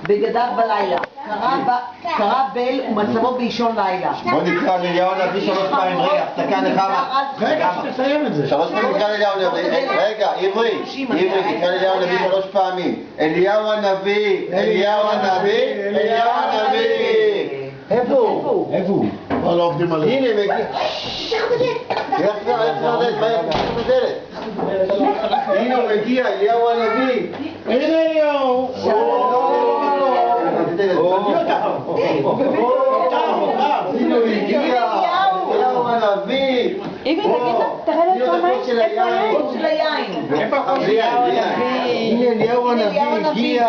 בגדיו בלילה. קרא בל ומצבו באישון לילה. בוא נקרא לאליהו הנביא 3 פעמים. רגע, הפסקה נחמה. רגע, שתסיים את זה. 3 פעמים נקרא לאליהו הנביא. רגע, עברי, נקרא לאליהו הנביא 3 פעמים. אליהו הנביא, אליהו הנביא, אליהו הנביא. איפה הוא? איפה הוא? כבר לא עובדים עליו. הנה, מגיע. הנה הוא מגיע, אליהו הנביא. הנה אליהו. הנה הוא הגיע, אליהו הנביא. תגיד לו, תראה לו פעמיים, איפה החור של היין? איפה החור של היין? הנה אליהו הנביא הגיע.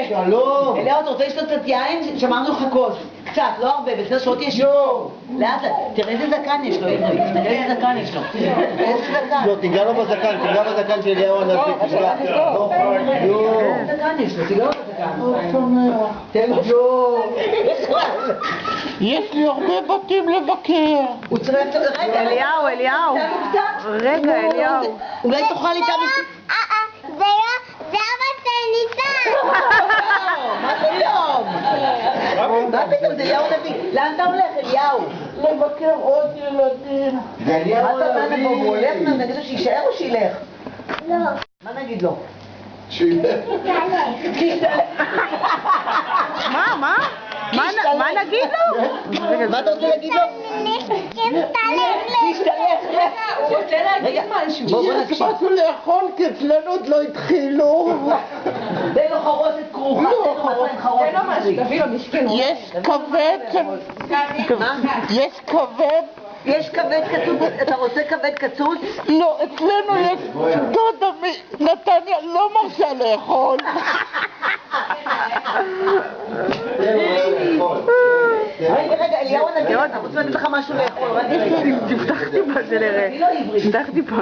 שלום. אליהו, אתה רוצה לשתות קצת יין? שמרנו לך כוס. קצת, לא הרבה, בסדר שלא תהיה שיעור. לאט לאט, תראה איזה זקן יש לו, תראה איזה זקן יש לו. איזה זקן. לא, תיגע לו בזקן, תיגע בזקן של אליהו הנביא. איזה זקן יש לו, תיגע לו בזקן. תן לו. יש לי הרבה בתים לבקר. הוא צריך... רגע, אליהו. רגע, אליהו. אולי תאכל איתה... זה אבא של ניסן! מה פתאום? מה פתאום? זה אליהו הנביא. לאן אתה הולך, אליהו? לבקר עוד ילדים. זה אליהו מה אתה אומר? הוא הולך? הנביא. נגיד לו שישאר או שילך? לא. מה נגיד לו? מה נגיד לו? מה אתה רוצה להגיד לו? תשתלך. הוא רוצה להגיד משהו. בוא נקשיב. באנו לאכול כי אצלנו עוד לא התחילו. תן לו חרוסת כרוכה. תן לו משהו. תביא לו משכן. יש כבד. יש כבד. יש כבד קצוץ, אתה רוצה כבד קצוץ? לא, אצלנו יש דודה מנתניה לא מרשה לאכול. רגע, אליהו הנביא, אתה רוצה לתת לך משהו לאכול? תפתח טיפה שנראה. תפתח טיפה.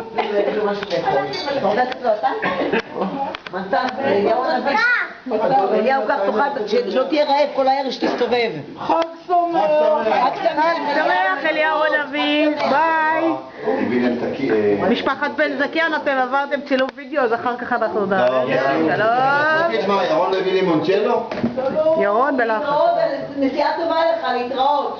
אתה רוצה לתת לו אתה? מתן, אליהו הנביא. אליהו כך תאכל, שלא תהיה רעב כל הערב שתסתובב. חג שמח. חג שמח, אליהו הנביא. ביי. משפחת בן זכיין, אתם עברתם צילום וידאו, אז אחר כך אנחנו נדבר. שלום. מה, ירון מביא לימונצ'לו? ירון בלחץ. להתראות, נסיעה טובה לך, להתראות.